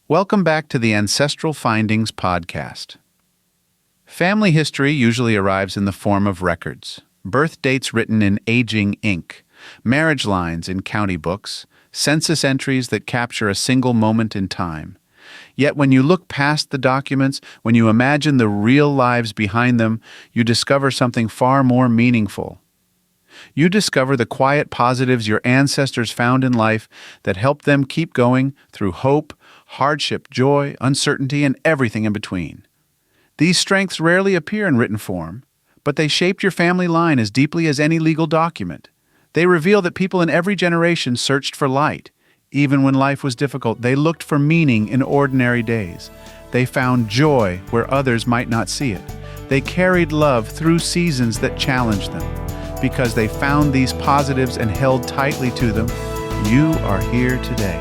Welcome back to the Ancestral Findings podcast. Family history usually arrives in the form of records, birth dates written in aging ink, marriage lines in county books, census entries that capture a single moment in time. Yet when you look past the documents, when you imagine the real lives behind them, you discover something far more meaningful. You discover the quiet positives your ancestors found in life that helped them keep going through hope, hardship, joy, uncertainty, and everything in between. These strengths rarely appear in written form, but they shaped your family line as deeply as any legal document. They reveal that people in every generation searched for light. Even when life was difficult, they looked for meaning in ordinary days. They found joy where others might not see it. They carried love through seasons that challenged them. Because they found these positives and held tightly to them, you are here today.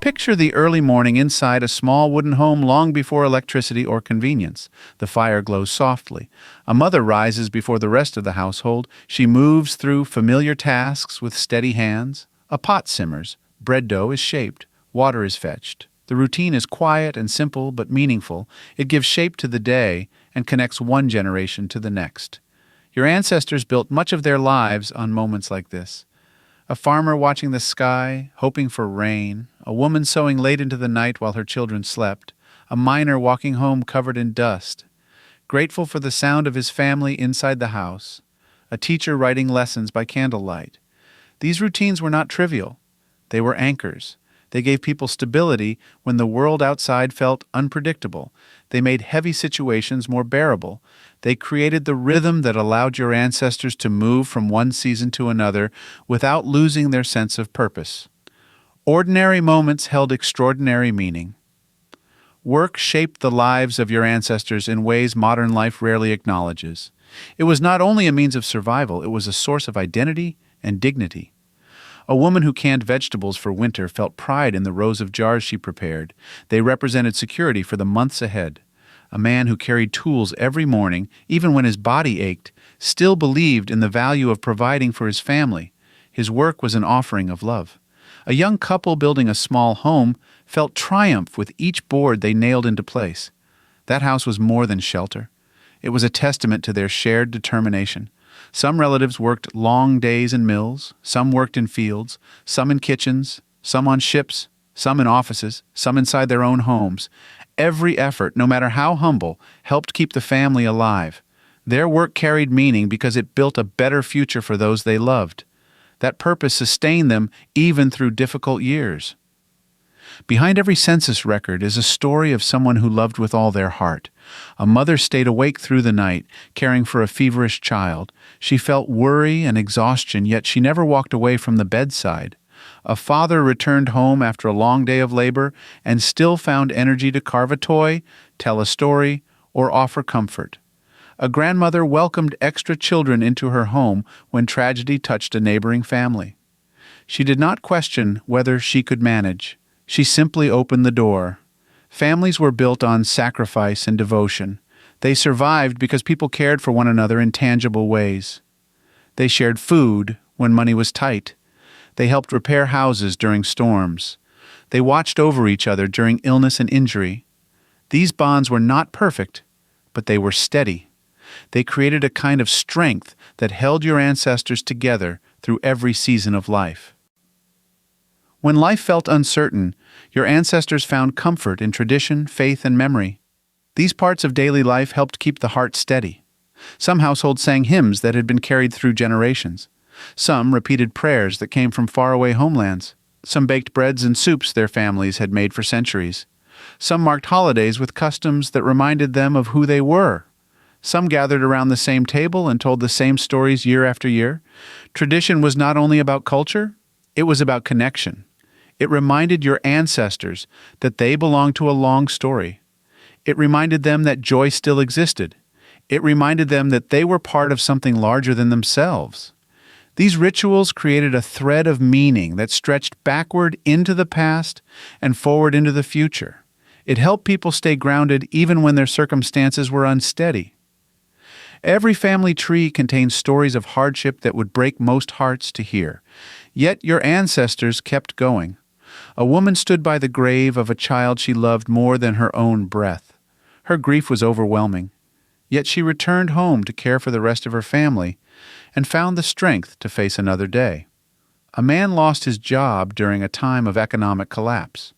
Picture the early morning inside a small wooden home long before electricity or convenience. The fire glows softly. A mother rises before the rest of the household. She moves through familiar tasks with steady hands. A pot simmers. Bread dough is shaped. Water is fetched. The routine is quiet and simple but meaningful. It gives shape to the day and connects one generation to the next. Your ancestors built much of their lives on moments like this. A farmer watching the sky, hoping for rain, a woman sewing late into the night while her children slept, a miner walking home covered in dust, grateful for the sound of his family inside the house, a teacher writing lessons by candlelight. These routines were not trivial. They were anchors. They gave people stability when the world outside felt unpredictable. They made heavy situations more bearable. They created the rhythm that allowed your ancestors to move from one season to another without losing their sense of purpose. Ordinary moments held extraordinary meaning. Work shaped the lives of your ancestors in ways modern life rarely acknowledges. It was not only a means of survival, it was a source of identity and dignity. A woman who canned vegetables for winter felt pride in the rows of jars she prepared. They represented security for the months ahead. A man who carried tools every morning, even when his body ached, still believed in the value of providing for his family. His work was an offering of love. A young couple building a small home felt triumph with each board they nailed into place. That house was more than shelter. It was a testament to their shared determination. Some relatives worked long days in mills, some worked in fields, some in kitchens, some on ships, some in offices, some inside their own homes. Every effort, no matter how humble, helped keep the family alive. Their work carried meaning because it built a better future for those they loved. That purpose sustained them even through difficult years. Behind every census record is a story of someone who loved with all their heart. A mother stayed awake through the night, caring for a feverish child. She felt worry and exhaustion, yet she never walked away from the bedside. A father returned home after a long day of labor and still found energy to carve a toy, tell a story, or offer comfort. A grandmother welcomed extra children into her home when tragedy touched a neighboring family. She did not question whether she could manage. She simply opened the door. Families were built on sacrifice and devotion. They survived because people cared for one another in tangible ways. They shared food when money was tight. They helped repair houses during storms. They watched over each other during illness and injury. These bonds were not perfect, but they were steady. They created a kind of strength that held your ancestors together through every season of life. When life felt uncertain, your ancestors found comfort in tradition, faith, and memory. These parts of daily life helped keep the heart steady. Some households sang hymns that had been carried through generations. Some repeated prayers that came from faraway homelands. Some baked breads and soups their families had made for centuries. Some marked holidays with customs that reminded them of who they were. Some gathered around the same table and told the same stories year after year. Tradition was not only about culture, it was about connection. It reminded your ancestors that they belonged to a long story. It reminded them that joy still existed. It reminded them that they were part of something larger than themselves. These rituals created a thread of meaning that stretched backward into the past and forward into the future. It helped people stay grounded even when their circumstances were unsteady. Every family tree contains stories of hardship that would break most hearts to hear. Yet your ancestors kept going. A woman stood by the grave of a child she loved more than her own breath. Her grief was overwhelming. Yet she returned home to care for the rest of her family and found the strength to face another day. A man lost his job during a time of economic collapse.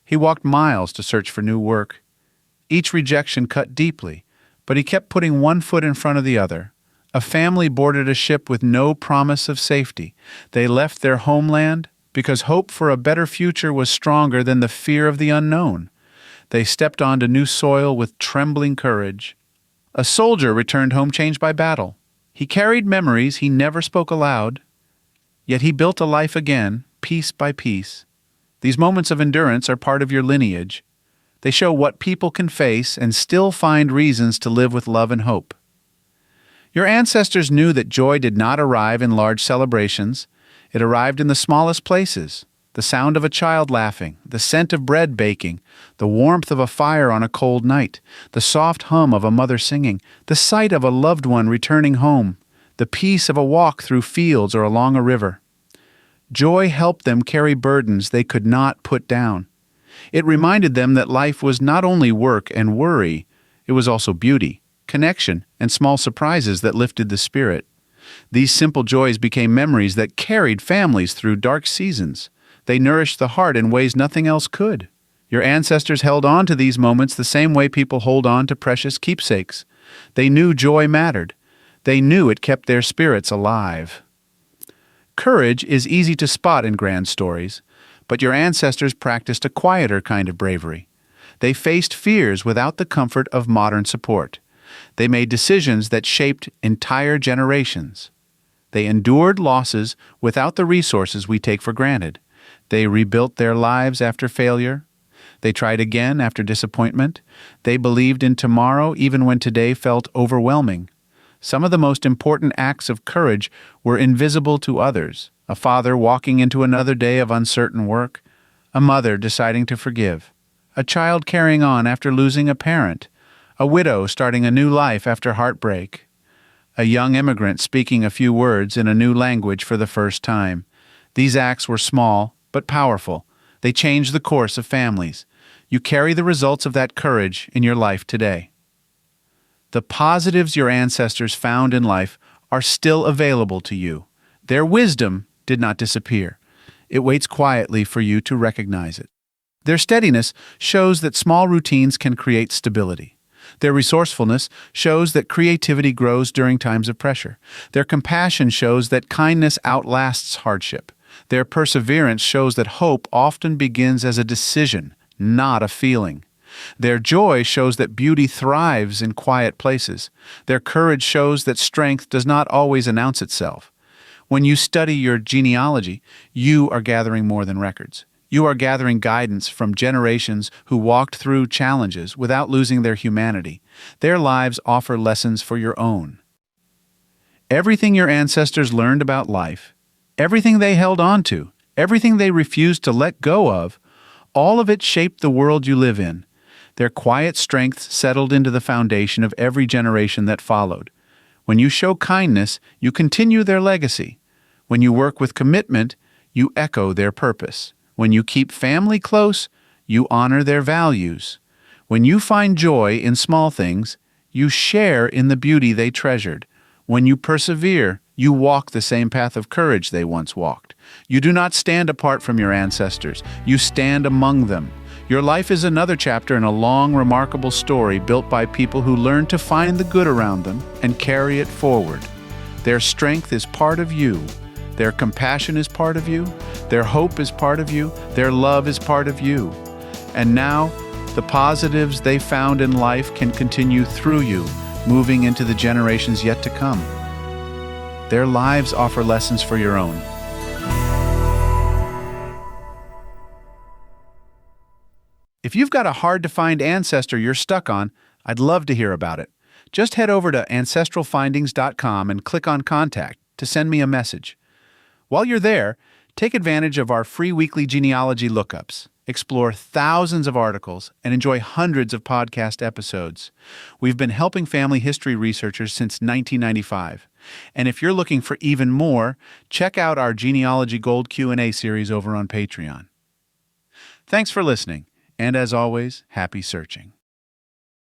He walked miles to search for new work. Each rejection cut deeply, but he kept putting one foot in front of the other. A family boarded a ship with no promise of safety. They left their homeland because hope for a better future was stronger than the fear of the unknown. They stepped onto new soil with trembling courage. A soldier returned home changed by battle. He carried memories he never spoke aloud, yet he built a life again, piece by piece. These moments of endurance are part of your lineage. They show what people can face and still find reasons to live with love and hope. Your ancestors knew that joy did not arrive in large celebrations. It arrived in the smallest places. The sound of a child laughing, the scent of bread baking, the warmth of a fire on a cold night, the soft hum of a mother singing, the sight of a loved one returning home, the peace of a walk through fields or along a river. Joy helped them carry burdens they could not put down. It reminded them that life was not only work and worry, it was also beauty, connection, and small surprises that lifted the spirit. These simple joys became memories that carried families through dark seasons. They nourished the heart in ways nothing else could. Your ancestors held on to these moments the same way people hold on to precious keepsakes. They knew joy mattered. They knew it kept their spirits alive. Courage is easy to spot in grand stories, but your ancestors practiced a quieter kind of bravery. They faced fears without the comfort of modern support. They made decisions that shaped entire generations. They endured losses without the resources we take for granted. They rebuilt their lives after failure. They tried again after disappointment. They believed in tomorrow even when today felt overwhelming. Some of the most important acts of courage were invisible to others. A father walking into another day of uncertain work. A mother deciding to forgive. A child carrying on after losing a parent. A widow starting a new life after heartbreak. A young immigrant speaking a few words in a new language for the first time. These acts were small, but powerful. They changed the course of families. You carry the results of that courage in your life today. The positives your ancestors found in life are still available to you. Their wisdom did not disappear. It waits quietly for you to recognize it. Their steadiness shows that small routines can create stability. Their resourcefulness shows that creativity grows during times of pressure. Their compassion shows that kindness outlasts hardship. Their perseverance shows that hope often begins as a decision, not a feeling. Their joy shows that beauty thrives in quiet places. Their courage shows that strength does not always announce itself. When you study your genealogy, you are gathering more than records. You are gathering guidance from generations who walked through challenges without losing their humanity. Their lives offer lessons for your own. Everything your ancestors learned about life, everything they held on to, everything they refused to let go of, all of it shaped the world you live in. Their quiet strength settled into the foundation of every generation that followed. When you show kindness, you continue their legacy. When you work with commitment, you echo their purpose. When you keep family close, you honor their values. When you find joy in small things, you share in the beauty they treasured. When you persevere, you walk the same path of courage they once walked. You do not stand apart from your ancestors. You stand among them. Your life is another chapter in a long, remarkable story built by people who learned to find the good around them and carry it forward. Their strength is part of you. Their compassion is part of you. Their hope is part of you. Their love is part of you. And now, the positives they found in life can continue through you, moving into the generations yet to come. Their lives offer lessons for your own. If you've got a hard-to-find ancestor you're stuck on, I'd love to hear about it. Just head over to ancestralfindings.com and click on Contact to send me a message. While you're there, take advantage of our free weekly genealogy lookups. explore thousands of articles, and enjoy hundreds of podcast episodes. We've been helping family history researchers since 1995. And if you're looking for even more, check out our Genealogy Gold Q&A series over on Patreon. Thanks for listening, and as always, happy searching.